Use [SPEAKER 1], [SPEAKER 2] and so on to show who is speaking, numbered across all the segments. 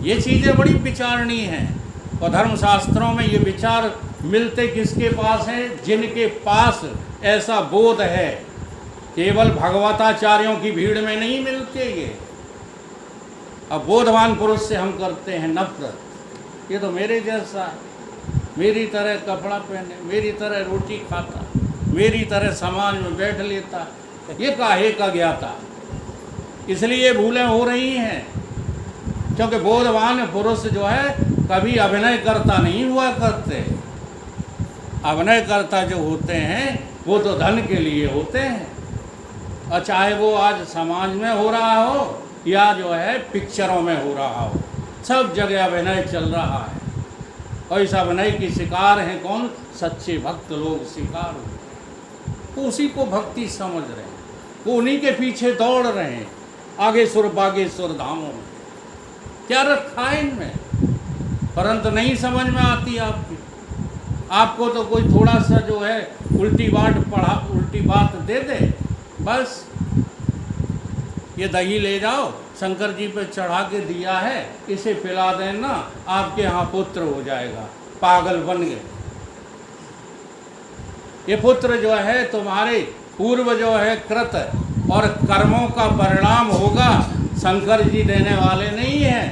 [SPEAKER 1] ये चीज़ें बड़ी विचारणीय हैं और धर्मशास्त्रों में ये विचार मिलते किसके पास हैं? जिनके पास ऐसा बोध है। केवल भगवताचार्यों की भीड़ में नहीं मिलते ये। अब बोधवान पुरुष से हम करते हैं नफरत। ये तो मेरे जैसा, मेरी तरह कपड़ा पहने, मेरी तरह रोटी खाता, मेरी तरह समाज में बैठ लेता, ये काहे का ज्ञाता। इसलिए भूलें हो रही हैं, क्योंकि बोधवान पुरुष जो है कभी अभिनय करता नहीं हुआ करते। अभिनय करता जो होते हैं वो तो धन के लिए होते हैं, और चाहे वो आज समाज में हो रहा हो या जो है पिक्चरों में हो रहा हो, सब जगह अभिनय चल रहा है। और इस अभिनय की शिकार हैं कौन? सच्चे भक्त लोग शिकार हुए, वो उसी को भक्ति समझ रहे हैं, वो उन्हीं के पीछे दौड़ रहे हैं। आगे सुर बागे सुर धामों में क्या रखा है इनमें, परंतु नहीं समझ में आती आपकी। आपको तो कोई थोड़ा सा जो है उल्टी बात दे दे, बस ये दही ले जाओ, शंकर जी पे चढ़ा के दिया है, इसे पिला देना, आपके यहाँ पुत्र हो जाएगा। पागल बन गए। ये पुत्र जो है तुम्हारे पूर्व जो है कृत और कर्मों का परिणाम होगा, शंकर जी देने वाले नहीं हैं।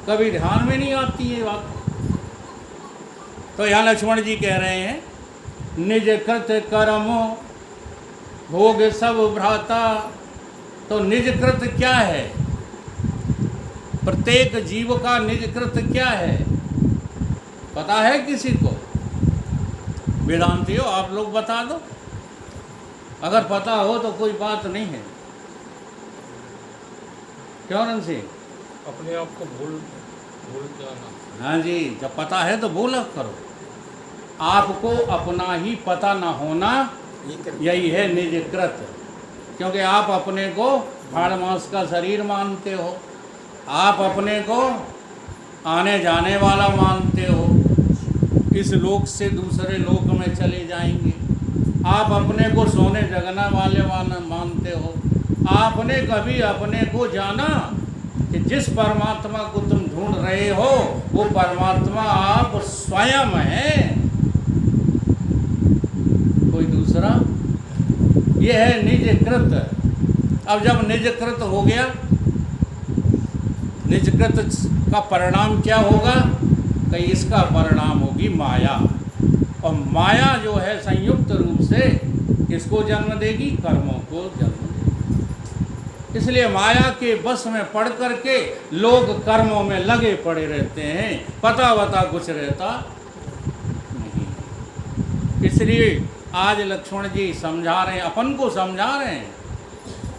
[SPEAKER 1] कभी ध्यान में नहीं आती ये बात। तो यहाँ लक्ष्मण जी कह रहे हैं, निज कृत कर्मो भोग सब भ्राता। तो निज कृत क्या है? प्रत्येक जीव का निज कृत क्या है पता है किसी को? वेदांतियों आप लोग बता दो, अगर पता हो तो कोई बात नहीं है। क्यों रन सिंह?
[SPEAKER 2] अपने आप को भूल जाना।
[SPEAKER 1] हाँ जी, जब पता है तो बोला करो। आपको अपना ही पता ना होना यही है निज कृत। क्योंकि आप अपने को हाड़ मांस का शरीर मानते हो, आप अपने को आने जाने वाला मानते हो, इस लोक से दूसरे लोक में चले जाएंगे। आप अपने को सोने जगना वाले मानते हो। आपने कभी अपने को जाना कि जिस परमात्मा को तुम ढूंढ रहे हो वो परमात्मा आप स्वयं हैं, कोई दूसरा? ये है निज कृत। अब जब निज कृत हो गया, निज कृत का परिणाम क्या होगा? कि इसका परिणाम होगी माया। और माया जो है संयुक्त रूप से किसको जन्म देगी? कर्मों को जन्म देगी। इसलिए माया के बस में पड़ करके लोग कर्मों में लगे पड़े रहते हैं, पता कुछ रहता नहीं। इसलिए आज लक्ष्मण जी समझा रहे हैं, अपन को समझा रहे हैं।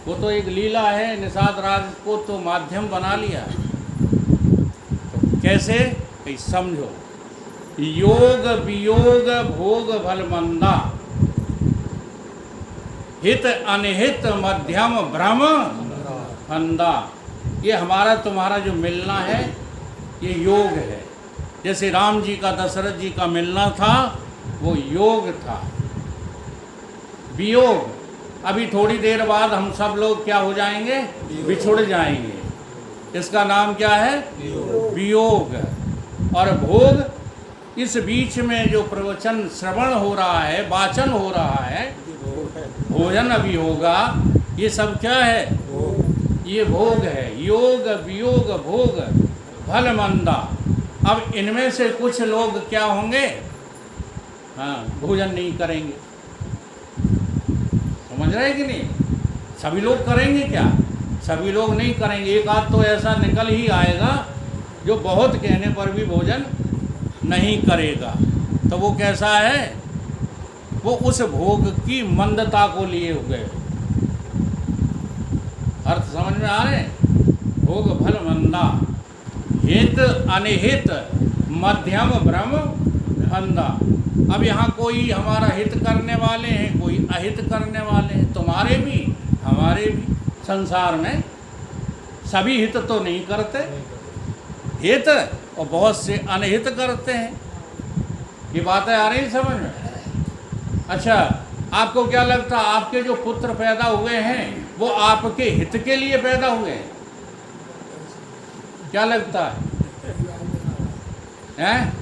[SPEAKER 1] वो तो एक लीला है, निषाद राज को तो माध्यम बना लिया। तो कैसे? कहीं समझो। योग वियोग भोग भल मंदा, हित अनहित मध्यम भ्रम फंदा। ये हमारा तुम्हारा जो मिलना है ये योग है। जैसे राम जी का दशरथ जी का मिलना था वो योग था। वियोग, अभी थोड़ी देर बाद हम सब लोग क्या हो जाएंगे? बिछुड़ जाएंगे। इसका नाम क्या है? वियोग। और भोग, इस बीच में जो प्रवचन श्रवण हो रहा है, वाचन हो रहा है, भोजन अभी होगा, ये सब क्या है? ये भोग है। योग वियोग भोग भल मंदा। अब इनमें से कुछ लोग क्या होंगे? हाँ, भोजन नहीं करेंगे। समझ रहे कि नहीं? सभी लोग करेंगे क्या? सभी लोग नहीं करेंगे। एक आध तो ऐसा निकल ही आएगा जो बहुत कहने पर भी भोजन नहीं करेगा। तो वो कैसा है? वो उस भोग की मंदता को लिए हुए। अर्थ समझ में आ रहे? भोग भल मंदा, हित अनहित मध्यम भ्रम फंदा। अब यहाँ कोई हमारा हित करने वाले हैं, कोई अहित करने वाले हैं, तुम्हारे भी हमारे भी। संसार में सभी हित तो नहीं करते, हित और बहुत से अनहित करते हैं। ये बातें आ रही समझ में? अच्छा, आपको क्या लगता है आपके जो पुत्र पैदा हुए हैं वो आपके हित के लिए पैदा हुए हैं? क्या लगता है? हैं?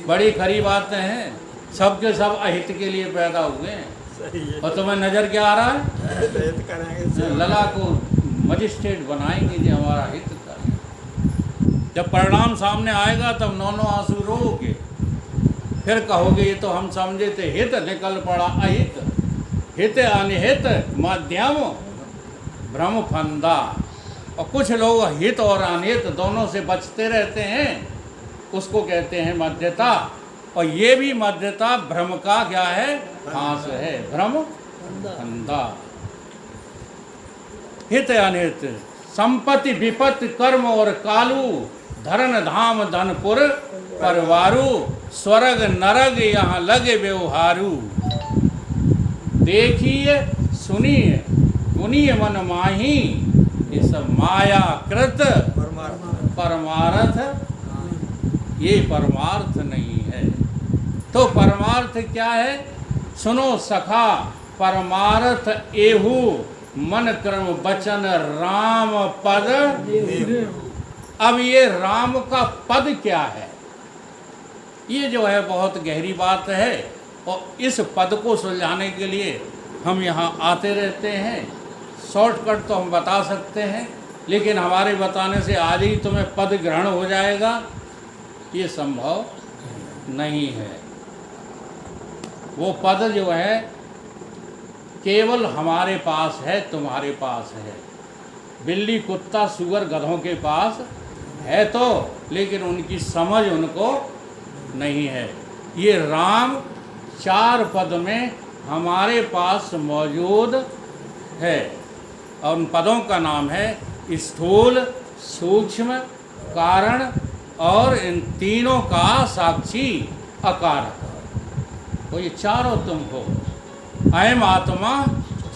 [SPEAKER 1] बड़ी खरी बातें हैं, सबके सब अहित के लिए पैदा हुए हैं।
[SPEAKER 3] सही है।
[SPEAKER 1] और तुम्हें नजर क्या आ रहा है?
[SPEAKER 3] हित करेंगे।
[SPEAKER 1] लला को मजिस्ट्रेट बनाएंगे जो हमारा हित करें। जब परिणाम सामने आएगा तब नौ आंसू रोओगे, फिर कहोगे ये तो हम समझे थे हित, निकल पड़ा अहित। हित अनिहित मध्यम भ्रम फंदा। और कुछ लोग हित और अनिहित दोनों से बचते रहते हैं, उसको कहते हैं मध्यता। और ये भी मध्यता भ्रम का क्या है? फांस है, भ्रम फंदा। हित अनिहित, संपत्ति विपत्ति कर्म और कालू, धरन धाम धनपुर परवारू, स्वर्ग नरग यहाँ लगे व्यवहारू। देखिए सुनिए गुनिय मन माही, इस माया कृत परमार्थ, ये परमार्थ नहीं है। तो परमार्थ क्या है? सुनो सखा, परमार्थ एहू मन क्रम वचन राम पद। अब ये राम का पद क्या है? ये जो है बहुत गहरी बात है, और इस पद को सुलझाने के लिए हम यहाँ आते रहते हैं। शॉर्टकट तो हम बता सकते हैं, लेकिन हमारे बताने से आज ही तुम्हें पद ग्रहण हो जाएगा, ये संभव नहीं है। वो पद जो है केवल हमारे पास है, तुम्हारे पास है। बिल्ली कुत्ता सुअर गधों के पास है तो, लेकिन उनकी समझ उनको नहीं है। ये राम 4 पद में हमारे पास मौजूद है, और उन पदों का नाम है स्थूल, सूक्ष्म, कारण और इन तीनों का साक्षी अकारक। तो ये चारों तुम हो, अयम आत्मा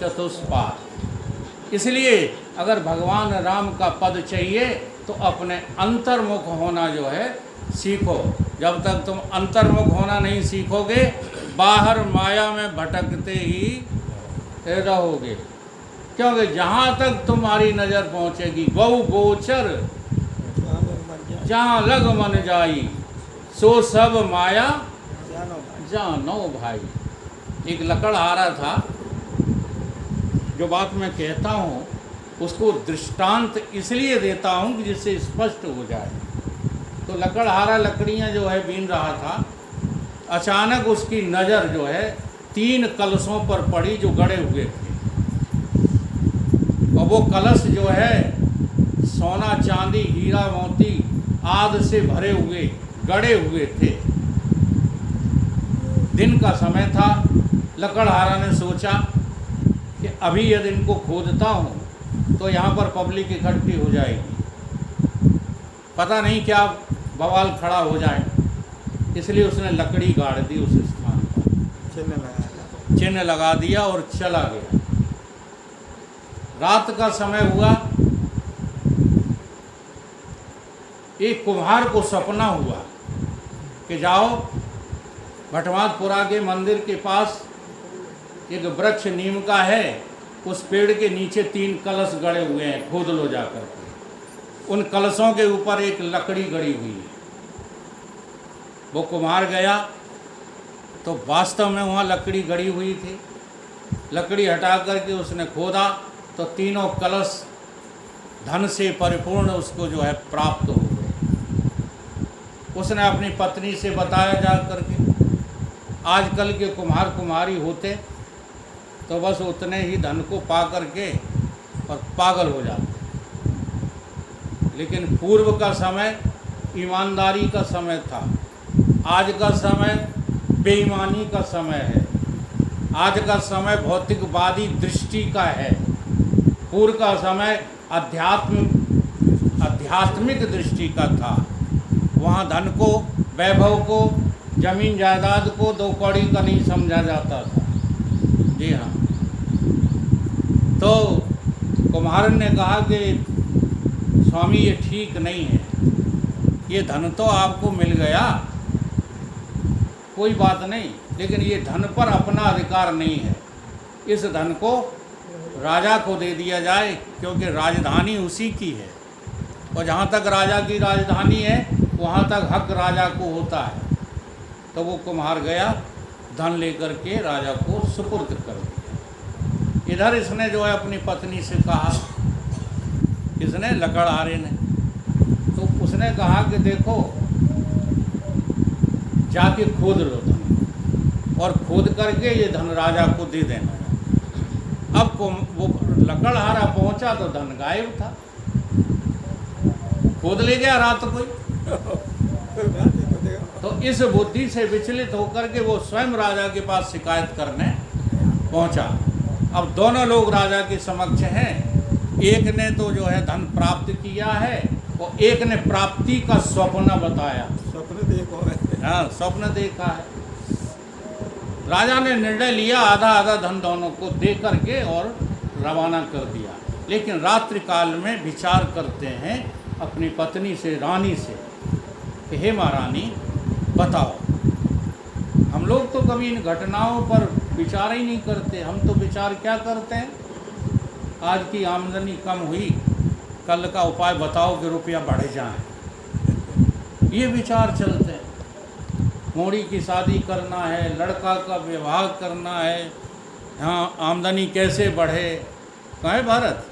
[SPEAKER 1] चतुष्पाद। इसलिए अगर भगवान राम का पद चाहिए तो अपने अंतर्मुख होना जो है सीखो। जब तक तुम अंतर्मुख होना नहीं सीखोगे, बाहर माया में भटकते ही रहोगे। क्योंकि जहाँ तक तुम्हारी नज़र पहुँचेगी, गौ गोचर जहाँ लग मन जाई, सो सब माया जानो भाई। एक लकड़हारा था, जो बात मैं कहता हूँ उसको दृष्टांत इसलिए देता हूँ कि जिससे स्पष्ट हो जाए। तो लकड़हारा लकड़ियाँ जो है बीन रहा था, अचानक उसकी नज़र जो है 3 कलशों पर पड़ी जो गड़े हुए थे। और वो कलश जो है सोना चांदी हीरा मोती आदि से भरे हुए गड़े हुए थे। दिन का समय था। लकड़हारा ने सोचा कि अभी यदि इनको खोदता हूँ तो यहाँ पर पब्लिक इकट्ठी हो जाएगी, पता नहीं क्या बवाल खड़ा हो जाए। इसलिए उसने लकड़ी गाड़ दी उस स्थान पर, चिन्ह लगा दिया और चला गया। रात का समय हुआ, एक कुम्हार को सपना हुआ कि जाओ भटमादपुरा के मंदिर के पास एक वृक्ष नीम का है, उस पेड़ के नीचे 3 कलश गड़े हुए हैं, खोद लो जाकर के। उन कलशों के ऊपर एक लकड़ी गड़ी हुई है। वो कुम्हार गया तो वास्तव में वहाँ लकड़ी गड़ी हुई थी। लकड़ी हटा करके उसने खोदा तो तीनों कलश धन से परिपूर्ण उसको जो है प्राप्त हो गए। उसने अपनी पत्नी से बताया जा करके। आजकल के कुम्हार कुम्हारी होते तो बस उतने ही धन को पा करके और पागल हो जाते, लेकिन पूर्व का समय ईमानदारी का समय था। आज का समय बेईमानी का समय है। आज का समय भौतिकवादी दृष्टि का है। पूर्व का समय आध्यात्मिक दृष्टि का था। वहाँ धन को, वैभव को, जमीन जायदाद को 2 कौड़ी का नहीं समझा जाता था। जी हाँ। तो कुम्हार ने कहा कि स्वामी ये ठीक नहीं है, ये धन तो आपको मिल गया, कोई बात नहीं, लेकिन ये धन पर अपना अधिकार नहीं है। इस धन को राजा को दे दिया जाए, क्योंकि राजधानी उसी की है। और जहाँ तक राजा की राजधानी है वहाँ तक हक राजा को होता है। तो वो कुम्हार गया, धन लेकर के राजा को सुपुर्द कर दिया। इधर इसने जो है अपनी पत्नी से कहा, इसने लकड़हारे ने, तो उसने कहा कि देखो जाके खोद लो धन, और खोद करके ये धन राजा को दे देना। अब वो लकड़हारा पहुंचा तो धन गायब था, खोद ले गया रात कोई। तो इस बुद्धि से विचलित होकर के वो स्वयं राजा के पास शिकायत करने पहुंचा। अब दोनों लोग राजा के समक्ष हैं, एक ने तो जो है धन प्राप्त किया है और एक ने प्राप्ति का स्वप्न बताया।
[SPEAKER 3] स्वप्न देखो है।
[SPEAKER 1] हाँ, स्वप्न देखा है। राजा ने निर्णय लिया आधा आधा धन दोनों को दे करके और रवाना कर दिया। लेकिन रात्रि काल में विचार करते हैं अपनी पत्नी से, रानी से, कि हे महारानी बताओ, हम लोग तो कभी इन घटनाओं पर विचार ही नहीं करते। हम तो विचार क्या करते हैं, आज की आमदनी कम हुई, कल का उपाय बताओ कि रुपया बढ़ जाए, ये विचार चलते हैं। मोड़ी की शादी करना है, लड़का का विवाह करना है, हाँ आमदनी कैसे बढ़े, कहाँ है भारत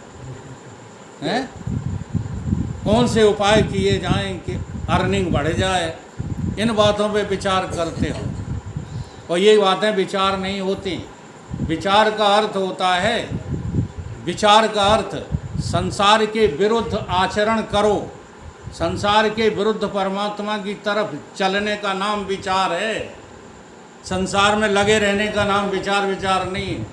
[SPEAKER 1] हैं, कौन से उपाय किए जाएं कि अर्निंग बढ़ जाए, इन बातों पे विचार करते हो। और ये बातें विचार नहीं होती। विचार का अर्थ होता है, विचार का अर्थ संसार के विरुद्ध आचरण करो, संसार के विरुद्ध परमात्मा की तरफ चलने का नाम विचार है। संसार में लगे रहने का नाम विचार नहीं है।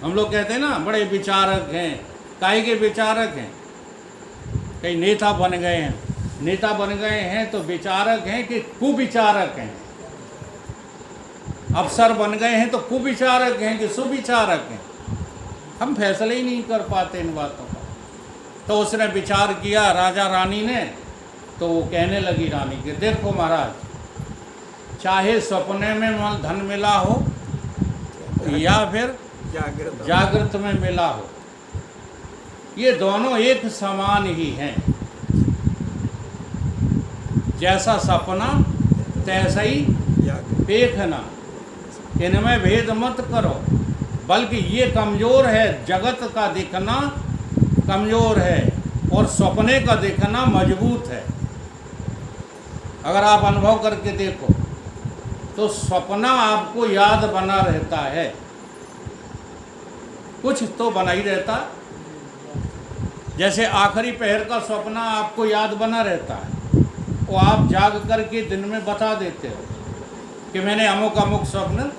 [SPEAKER 1] हम लोग कहते हैं ना बड़े विचारक हैं, काहे के विचारक हैं, कई नेता बन गए हैं, नेता बन गए हैं तो विचारक हैं कि कुविचारक हैं, अफसर बन गए हैं तो कुविचारक हैं कि सुविचारक हैं। हम फैसले ही नहीं कर पाते इन बातों का। तो उसने विचार किया राजा रानी ने, तो वो कहने लगी रानी के, देखो महाराज, चाहे सपने में धन मिला हो या फिर जागृत में मिला हो, ये दोनों एक समान ही हैं। जैसा सपना तैसा ही देखना, इनमें भेद मत करो। बल्कि ये कमज़ोर है, जगत का दिखना कमज़ोर है और सपने का दिखना मजबूत है। अगर आप अनुभव करके देखो तो सपना आपको याद बना रहता है, कुछ तो बना ही रहता। जैसे आखिरी पहर का सपना आपको याद बना रहता है, वो आप जाग करके दिन में बता देते हो कि मैंने अमुक अमुक स्वप्न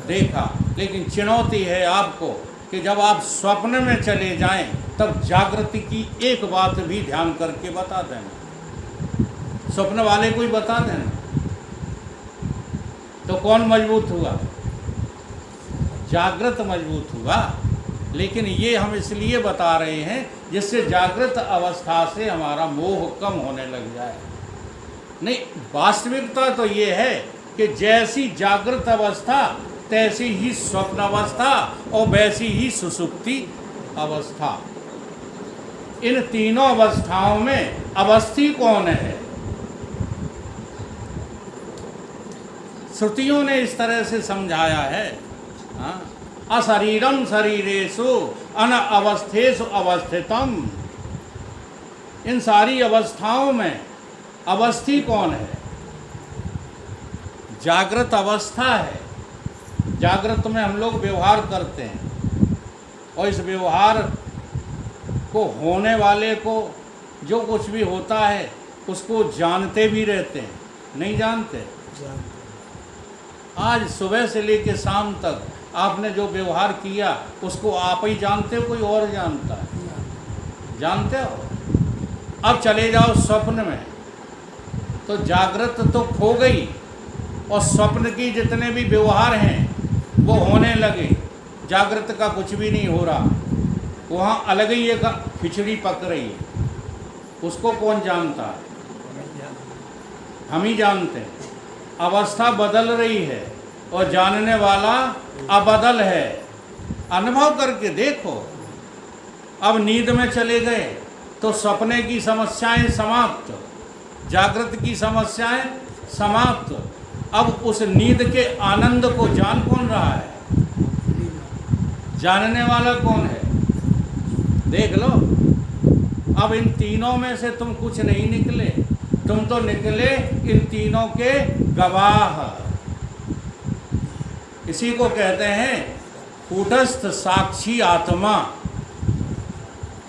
[SPEAKER 1] देखा। लेकिन चुनौती है आपको कि जब आप स्वप्न में चले जाएं तब जागृति की एक बात भी ध्यान करके बता देना। स्वप्न वाले को ही बता देना तो कौन मजबूत हुआ, जागृत मजबूत हुआ। लेकिन ये हम इसलिए बता रहे हैं जिससे जागृत अवस्था से हमारा मोह कम होने लग जाए। नहीं, वास्तविकता तो ये है कि जैसी जागृत अवस्था तैसी ही स्वप्न अवस्था और वैसी ही सुषुप्ति अवस्था। इन तीनों अवस्थाओं में अवस्थी कौन है? श्रुतियों ने इस तरह से समझाया है, हाँ, अशरीरम शरीरेषु अनअवस्थेषु अवस्थितम। इन सारी अवस्थाओं में अवस्थी कौन है? जागृत अवस्था है। जागृत में हम लोग व्यवहार करते हैं और इस व्यवहार को होने वाले को जो कुछ भी होता है उसको जानते भी रहते हैं, नहीं जानते? आज सुबह से लेकर शाम तक आपने जो व्यवहार किया उसको आप ही जानते हो, कोई और जानता है? जानते हो? अब चले जाओ स्वप्न में तो जागृत तो खो गई और स्वप्न की जितने भी व्यवहार हैं वो होने लगे। जागृत का कुछ भी नहीं हो रहा, वहाँ अलग ही एक खिचड़ी पक रही है। उसको कौन जानता है? हम ही जानते हैं। अवस्था बदल रही है और जानने वाला अबदल है। अनुभव करके देखो। अब नींद में चले गए तो सपने की समस्याएं समाप्त, जागृत की समस्याएं समाप्त। अब उस नींद के आनंद को जान कौन रहा है? जानने वाला कौन है? देख लो। अब इन तीनों में से तुम कुछ नहीं निकले, तुम तो निकले इन तीनों के गवाह। इसी को कहते हैं कूटस्थ साक्षी आत्मा।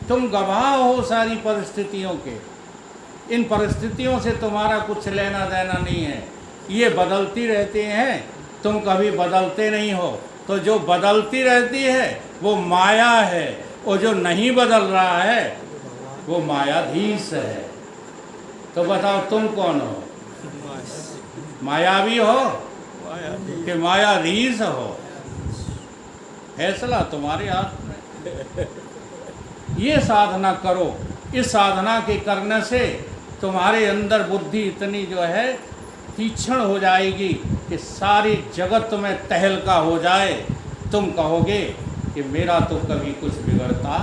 [SPEAKER 1] तुम गवाह हो सारी परिस्थितियों के। इन परिस्थितियों से तुम्हारा कुछ लेना देना नहीं है, ये बदलती रहती हैं, तुम कभी बदलते नहीं हो। तो जो बदलती रहती है वो माया है, और जो नहीं बदल रहा है वो मायाधीश है। तो बताओ तुम कौन हो? मायावी हो कि मायाधीश हो? फैसला तुम्हारे हाथ में। ये साधना करो। इस साधना के करने से तुम्हारे अंदर बुद्धि इतनी जो है तीक्ष्ण हो जाएगी कि सारी जगत में तहलका हो जाए। तुम कहोगे कि मेरा तो कभी कुछ बिगड़ता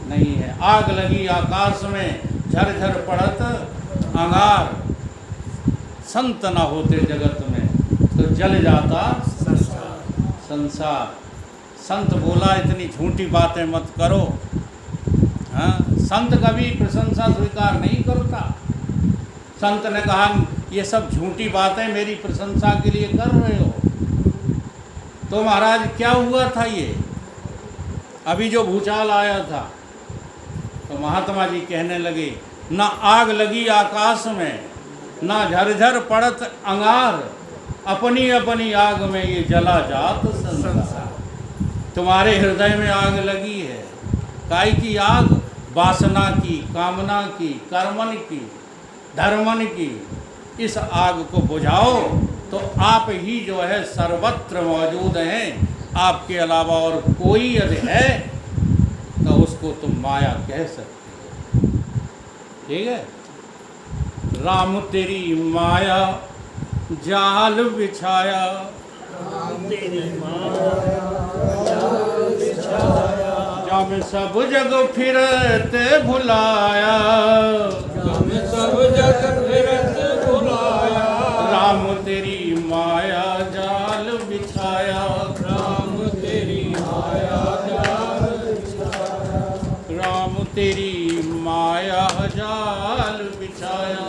[SPEAKER 1] नहीं है। आग लगी आकाश में, झरझर पड़त अंगार, संत ना होते जगत में तो जल जाता संसार। संत बोला इतनी झूठी बातें मत करो। हाँ, संत कभी प्रशंसा स्वीकार नहीं करता। संत ने कहा ये सब झूठी बातें मेरी प्रशंसा के लिए कर रहे हो। तो महाराज क्या हुआ था? ये अभी जो भूचाल आया था तो महात्मा जी कहने लगे, ना आग लगी आकाश में, ना झरझर पड़त अंगार, अपनी अपनी आग में ये जला जात संसार। तुम्हारे हृदय में आग लगी है। काय की आग? वासना की, कामना की, कर्मन की, धर्मन की। इस आग को बुझाओ तो आप ही जो है सर्वत्र मौजूद हैं। आपके अलावा और कोई यदि है तो उसको तुम माया कह सकते। ठीक है? राम तेरी माया जाल बिछाया,
[SPEAKER 2] राम तेरी माया जाल बिछाया,
[SPEAKER 1] जब सब जग फिरत भुलाया,
[SPEAKER 2] जब सब जग फिरत भुलाया।
[SPEAKER 1] राम तेरी माया जाल बिछाया,
[SPEAKER 2] राम तेरी माया जाल बिछाया,
[SPEAKER 1] राम तेरी माया जाल बिछाया,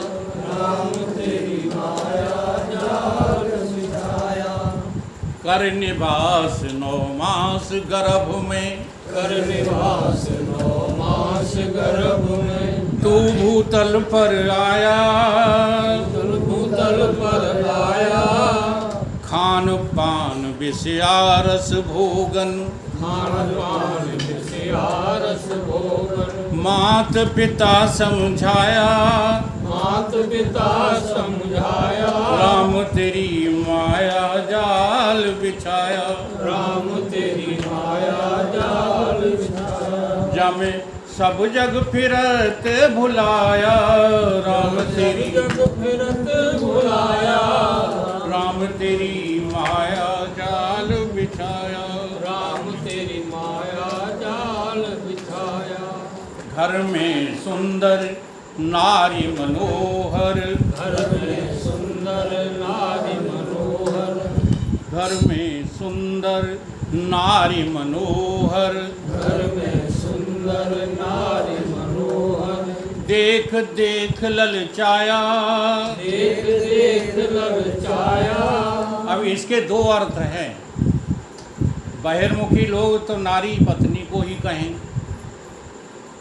[SPEAKER 2] राम तेरी माया जाल बिछाया।
[SPEAKER 1] कर निवास 9 मास गर्भ में,
[SPEAKER 2] कर निवास 9 मास गर्भ में,
[SPEAKER 1] तू भूतल पर आया,
[SPEAKER 2] भूतल पर आया।
[SPEAKER 1] खान पान विषयारस भोगन,
[SPEAKER 2] खान पान विषयारस भोगन,
[SPEAKER 1] मात पिता समझाया,
[SPEAKER 2] मात पिता समझाया।
[SPEAKER 1] राम तेरी माया जाल बिछाया,
[SPEAKER 2] राम तेरी माया जाल बिछाया,
[SPEAKER 1] जमे सब जग फिरत भुलाया, राम तेरी
[SPEAKER 2] जग फिरत भुलाया।
[SPEAKER 1] राम तेरी माया जाल बिछाया,
[SPEAKER 2] राम तेरी माया जाल बिछाया।
[SPEAKER 1] घर में सुंदर नारी मनोहर,
[SPEAKER 2] घर में सुंदर नारी मनोहर,
[SPEAKER 1] घर में सुंदर नारी मनोहर,
[SPEAKER 2] घर में सुंदर नारी मनोहर।
[SPEAKER 1] देख देख ललचाया।
[SPEAKER 2] देख देख ललचाया।
[SPEAKER 1] अब इसके 2 अर्थ हैं। बहिर्मुखी लोग तो नारी पत्नी को ही कहें,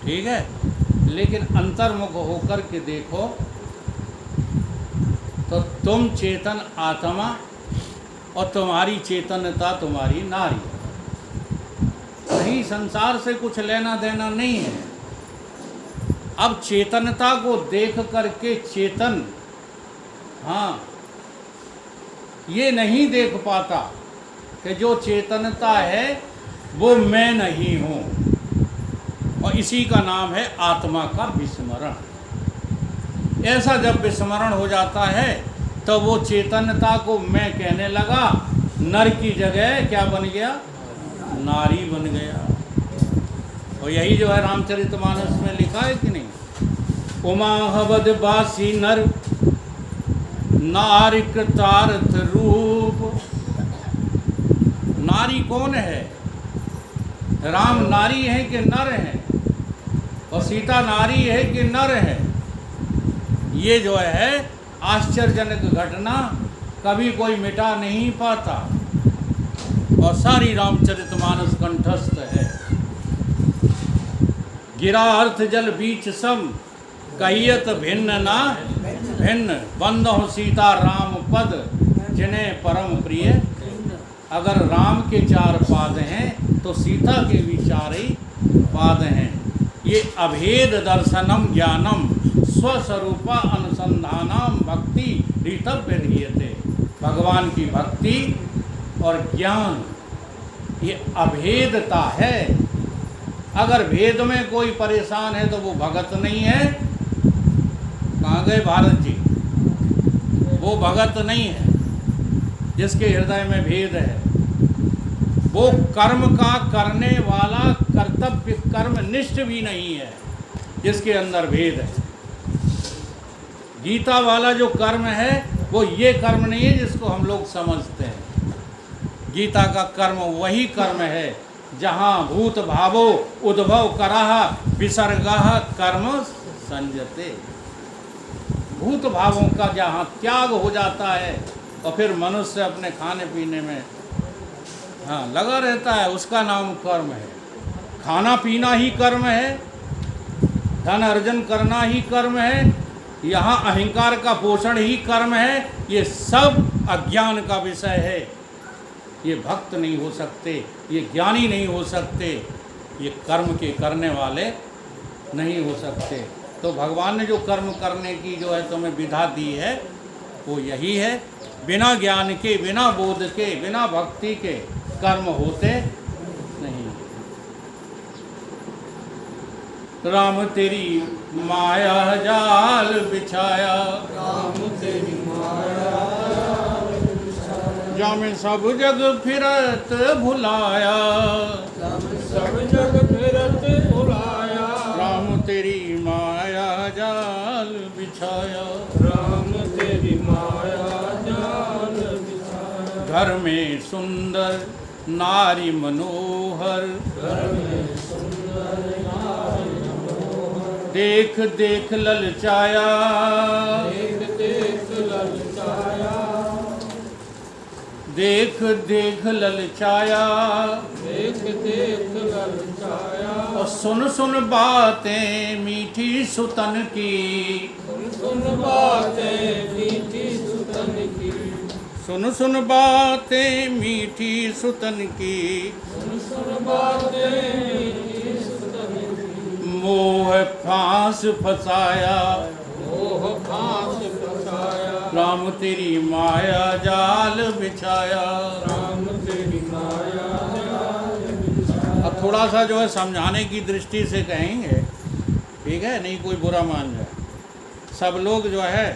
[SPEAKER 1] ठीक है, लेकिन अंतर्मुख होकर के देखो तो तुम चेतन आत्मा और तुम्हारी चेतनता तुम्हारी नारी। कहीं संसार से कुछ लेना देना नहीं है। अब चेतनता को देख करके चेतन, हाँ, ये नहीं देख पाता कि जो चेतनता है वो मैं नहीं हूँ, और इसी का नाम है आत्मा का विस्मरण। ऐसा जब विस्मरण हो जाता है तो वो चेतनता को मैं कहने लगा, नर की जगह क्या बन गया? नारी बन गया। और यही जो है रामचरितमानस में लिखा है कि नहीं, उमाहवद बासी नर नारी कृतार्थ रूप। नारी कौन है? राम नारी है कि नर है? और सीता नारी है कि नर है? ये जो है आश्चर्यजनक घटना कभी कोई मिटा नहीं पाता और सारी रामचरितमानस कंठस्थ है। गिरा अर्थ जल बीच सम कहियत भिन्न ना भिन्न, बंदहु सीता राम पद जिन्हें परम प्रिय। अगर राम के 4 पाद हैं तो सीता के भी 4 ही पाद हैं। ये अभेद दर्शनम ज्ञानम स्वस्वरूपा अनुसंधानम भक्ति ऋतव्य धीयते। भगवान की भक्ति और ज्ञान ये अभेदता है। अगर भेद में कोई परेशान है तो वो भगत नहीं है। कहाँ गए भारत जी? वो भगत नहीं है जिसके हृदय में भेद है। वो कर्म का करने वाला कर्तव्य कर्मनिष्ठ भी नहीं है जिसके अंदर भेद है। गीता वाला जो कर्म है वो ये कर्म नहीं है जिसको हम लोग समझते हैं। गीता का कर्म वही कर्म है जहाँ भूत भावो उद्भव कराह विसर्गाह कर्म संजते। भूत भावों का जहाँ त्याग हो जाता है और फिर मनुष्य अपने खाने पीने में लगा रहता है, उसका नाम कर्म है। खाना पीना ही कर्म है, धन अर्जन करना ही कर्म है, यहाँ अहंकार का पोषण ही कर्म है। ये सब अज्ञान का विषय है। ये भक्त नहीं हो सकते, ये ज्ञानी नहीं हो सकते, ये कर्म के करने वाले नहीं हो सकते। तो भगवान ने जो कर्म करने की जो है तुम्हें विधा दी है वो यही है। बिना ज्ञान के, बिना बोध के, बिना भक्ति के कर्म होते नहीं। राम तेरी माया जाल बिछाया,
[SPEAKER 2] राम तेरी माया
[SPEAKER 1] जामे सब जग फिरत भुलाया,
[SPEAKER 2] सब जग फिरत भुलाया।
[SPEAKER 1] राम तेरी माया जाल बिछाया,
[SPEAKER 2] राम तेरी माया जाल बिछाया।
[SPEAKER 1] घर में सुंदर नारी मनोहर,
[SPEAKER 2] घर में सुंदर नारी मनोहर।
[SPEAKER 1] देख देख ललचाया,
[SPEAKER 2] देख देख ललचाया।
[SPEAKER 1] देख देख ललचाया।
[SPEAKER 2] देख देख ललचाया।
[SPEAKER 1] और सुन सुन बातें मीठी सुतन की,
[SPEAKER 2] सुन सुन बातें मीठी सुतन की।
[SPEAKER 1] सुन सुन बातें मीठी सुतन की।
[SPEAKER 2] सुन सुन बातें मीठी सुतन की।
[SPEAKER 1] मोह फांस फसाया,
[SPEAKER 2] मोह फांस फसाया।
[SPEAKER 1] राम तेरी माया जाल बिछाया।
[SPEAKER 2] राम तेरी माया जाल बिछाया।
[SPEAKER 1] अब थोड़ा सा जो है समझाने की दृष्टि से कहेंगे, ठीक है, नहीं कोई बुरा मान जाए। सब लोग जो है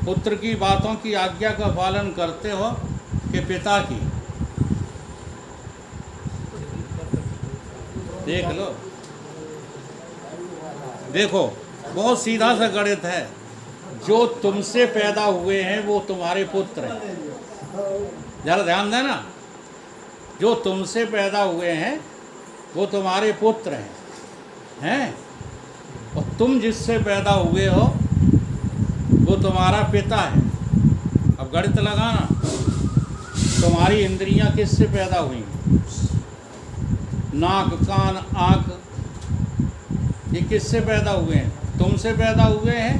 [SPEAKER 1] पुत्र की बातों की आज्ञा का पालन करते हो कि पिता की? देख लो, देखो बहुत सीधा सा गणित है। जो तुमसे पैदा हुए हैं वो तुम्हारे पुत्र हैं। जरा ध्यान देना, जो तुमसे पैदा हुए हैं वो तुम्हारे पुत्र हैं, और तुम जिससे पैदा हुए हो वो तुम्हारा पिता है। अब गणित लगाना, तुम्हारी इंद्रियां किससे पैदा हुई? नाक, कान, आँख, ये किससे पैदा हुए हैं? तुमसे पैदा हुए हैं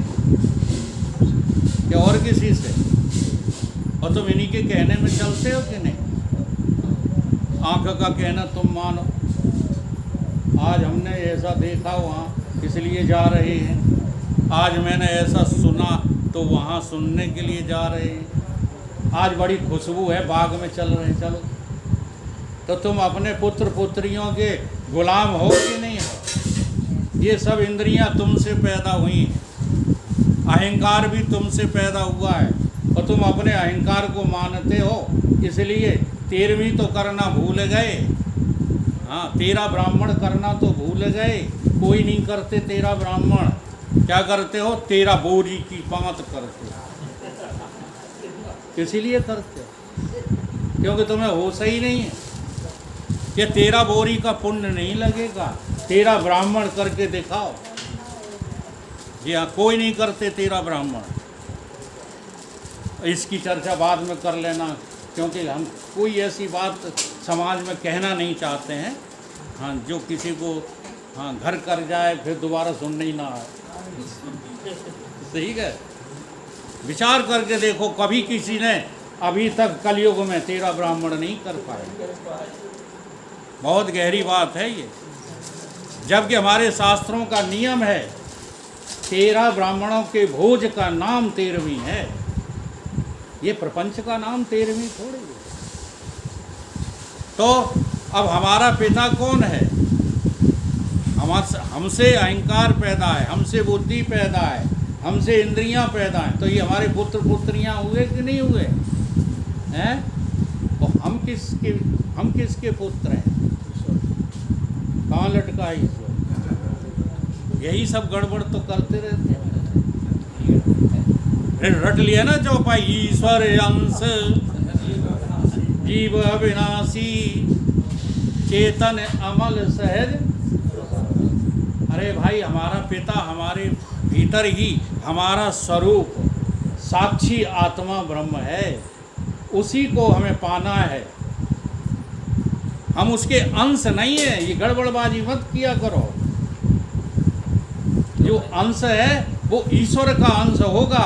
[SPEAKER 1] या और किसी से? और तुम इन्हीं के कहने में चलते हो कि नहीं? आँख का कहना तुम मानो, आज हमने ऐसा देखा वहाँ इसलिए जा रहे हैं, आज मैंने ऐसा सुना तो वहाँ सुनने के लिए जा रहे हैं, आज बड़ी खुशबू है बाग में चल रहे हैं, चलो। तो तुम अपने पुत्र पुत्रियों के गुलाम हो कि नहीं हो? ये सब इंद्रियां तुमसे पैदा हुई हैं, अहंकार भी तुमसे पैदा हुआ है और तुम अपने अहंकार को मानते हो, इसलिए 13वीं तो करना भूल गए। हाँ, तेरा ब्राह्मण करना तो भूल गए, कोई नहीं करते तेरा ब्राह्मण। क्या करते हो? तेरा बोरी की बात करते हो। इसीलिए करते हो क्योंकि तुम्हें होश ही नहीं है कि तेरा बोरी का पुण्य नहीं लगेगा, तेरा ब्राह्मण करके दिखाओ। जी हाँ, कोई नहीं करते तेरा ब्राह्मण। इसकी चर्चा बाद में कर लेना, क्योंकि हम कोई ऐसी बात समाज में कहना नहीं चाहते हैं, हाँ, जो किसी को हाँ घर कर जाए फिर दोबारा सुनने ही ना आए। सही है, विचार करके देखो, कभी किसी ने अभी तक कलयुग में तेरा ब्राह्मण नहीं कर पाए। बहुत गहरी बात है ये, जबकि हमारे शास्त्रों का नियम है 13 ब्राह्मणों के भोज का नाम 13वीं है। ये प्रपंच का नाम 13वीं थोड़ी है। तो अब हमारा पिता कौन है? हमसे अहंकार पैदा है, हमसे बुद्धि पैदा है, हमसे इंद्रियां पैदा हैं। तो ये हमारे पुत्र पुत्रियां हुए कि नहीं हुए हैं? तो हम किसके पुत्र हैं? कहाँ लटका है ईश्वर? यही सब गड़बड़ तो करते रहते हैं। रट लिया ना चौपाई, ईश्वर अंश जीव अविनाशी चेतन अमल सहज। अरे भाई, हमारा पिता हमारे भीतर ही हमारा स्वरूप साक्षी आत्मा ब्रह्म है, उसी को हमें पाना है। हम उसके अंश नहीं है। ये गड़बड़बाजी मत किया करो। जो अंश है वो ईश्वर का अंश होगा,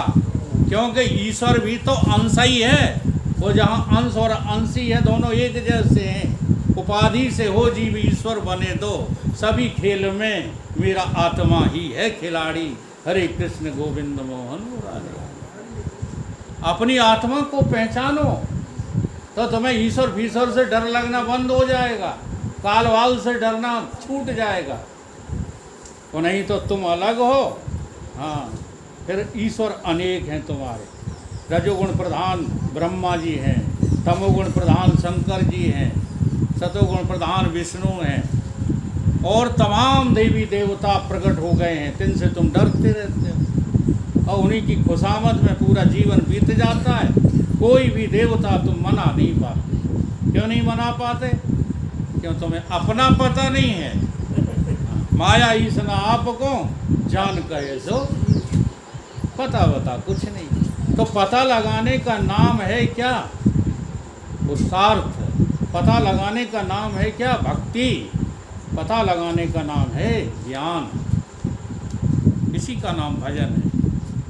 [SPEAKER 1] क्योंकि ईश्वर भी तो अंश ही है। वो जहाँ अंश और अंशी है, दोनों एक जैसे हैं। उपाधि से हो जीव ईश्वर बने दो, सभी खेल में मेरा आत्मा ही है खिलाड़ी। हरे कृष्ण गोविंद मोहन मुरारी। अपनी आत्मा को पहचानो तो तुम्हें ईश्वर फीश्वर से डर लगना बंद हो जाएगा, काल वाल से डरना छूट जाएगा। तो नहीं तो तुम अलग हो, हाँ, फिर ईश्वर अनेक हैं तुम्हारे। रजोगुण प्रधान ब्रह्मा जी हैं, तमोगुण प्रधान शंकर जी हैं, सतोगुण प्रधान विष्णु हैं, और तमाम देवी देवता प्रकट हो गए हैं। जिनसे तुम डरते रहते हो और उन्हीं की खुशामद में पूरा जीवन बीत जाता है। कोई भी देवता तुम मना नहीं पाते। क्यों नहीं मना पाते? क्यों तुम्हें अपना पता नहीं है। माया ईसन आपको जान कहे सो पता बता कुछ नहीं। तो पता लगाने का नाम है क्या? पुरुषार्थ। पता लगाने का नाम है क्या? भक्ति। पता लगाने का नाम है ज्ञान। इसी का नाम भजन है।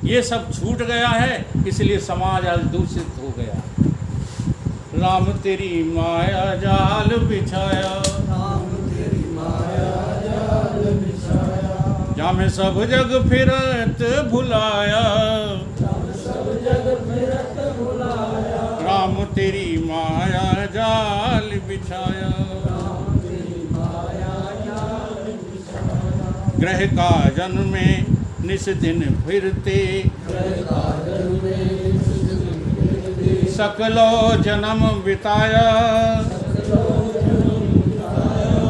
[SPEAKER 1] ये सब छूट गया है, इसलिए समाज आज दूषित हो गया। राम तेरी माया जाल बिछाया,
[SPEAKER 2] राम तेरी माया जाल बिछाया,
[SPEAKER 1] जामे सब जग फिरत भुलाया,
[SPEAKER 2] सब जग फिरत भुलाया।
[SPEAKER 1] राम तेरी माया जाल बिछाया,
[SPEAKER 2] राम तेरी माया जाल बिछाया।
[SPEAKER 1] ग्रह का जन्म में निस दिन फिरते,
[SPEAKER 2] ग्रह का जन्म में निस दिन फिरते,
[SPEAKER 1] सकलो जन्म बिताया,
[SPEAKER 2] सकलो जन्म बिताया।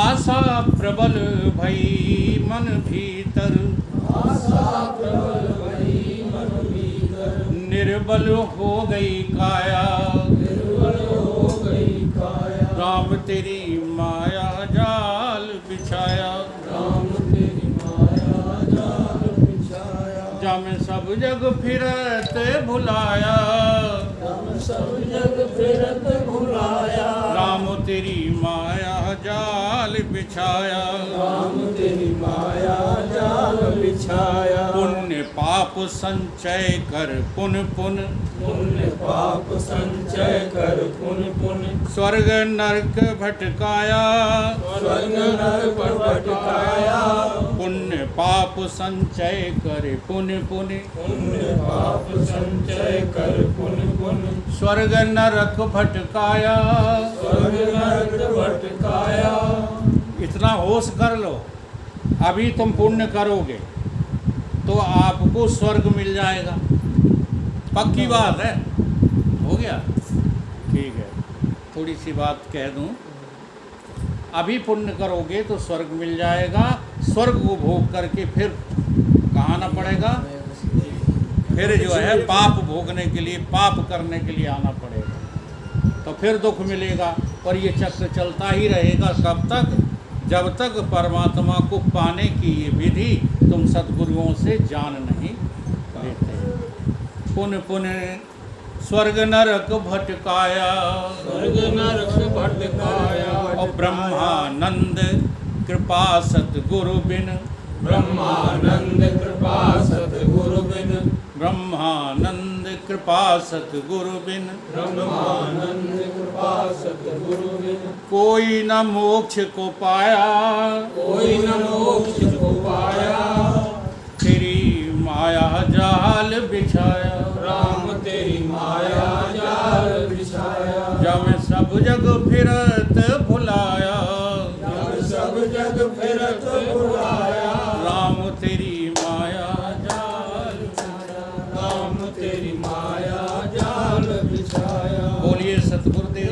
[SPEAKER 1] आशा प्रबल भई मन भीतर,
[SPEAKER 2] आशा प्रबल भई मन भीतर,
[SPEAKER 1] निर्बल हो गई काया,
[SPEAKER 2] निर्बल हो गई काया।
[SPEAKER 1] राम तेरी माया जाल बिछाया,
[SPEAKER 2] राम तेरी माया जाल बिछाया।
[SPEAKER 1] जामे सब जग फिरत भुलाया,
[SPEAKER 2] हम सब जग फिरत भुलाया।
[SPEAKER 1] राम तेरी माया जाल बिछाया,
[SPEAKER 2] राम तेरी माया जाल बिछाया।
[SPEAKER 1] पुण्य पाप संचय कर पुन पुन,
[SPEAKER 2] पुण्य पाप संचय कर पुन पुन,
[SPEAKER 1] स्वर्ग नरक भटकाया,
[SPEAKER 2] स्वर्ग नरक भटकाया।
[SPEAKER 1] पुण्य पाप संचय कर पुन पुन,
[SPEAKER 2] पुण्य पाप संचय कर पुन पुन,
[SPEAKER 1] स्वर्ग नरक भटकाया।
[SPEAKER 2] स्वर्ग नरक भटकाया।
[SPEAKER 1] इतना होश कर लो, अभी तुम पुण्य करोगे तो आपको स्वर्ग मिल जाएगा। पक्की बात है। हो गया? ठीक है, थोड़ी सी बात कह दूं। अभी पुण्य करोगे तो स्वर्ग मिल जाएगा, स्वर्ग को भोग करके फिर कहाँ आना पड़ेगा, फिर जो है पाप भोगने के लिए, पाप करने के लिए आना पड़ेगा, तो फिर दुख मिलेगा। और ये चक्र चलता ही रहेगा कब तक, जब तक परमात्मा को पाने की ये विधि तुम सद्गुरुओं से जान नहीं लेते। पुण्य पुण्य स्वर्ग नरक भटकाया,
[SPEAKER 2] स्वर्ग नरक भटकाया,
[SPEAKER 1] और ब्रह्मानंद कृपा सतगुरु बिन,
[SPEAKER 2] ब्रह्मानंद कृपा सतगुरु बिन,
[SPEAKER 1] ब्रह्मानंद कृपा सतगुरु बिन,
[SPEAKER 2] ब्रह्मानंद कृपा सतगुरु बिन,
[SPEAKER 1] कोई न मोक्ष को पाया,
[SPEAKER 2] कोई न मोक्ष को पाया,
[SPEAKER 1] तेरी माया जाल बिछाया,
[SPEAKER 2] राम तेरी माया जाल बिछाया,
[SPEAKER 1] जब सब जग फिरत भुलाया,
[SPEAKER 2] जब सब जग फिरत भुलाया,
[SPEAKER 1] राम तेरी माया जाल बिछाया।
[SPEAKER 2] राम तेरी माया जाल बिछाया।
[SPEAKER 1] बोलिए सतगुरुदेव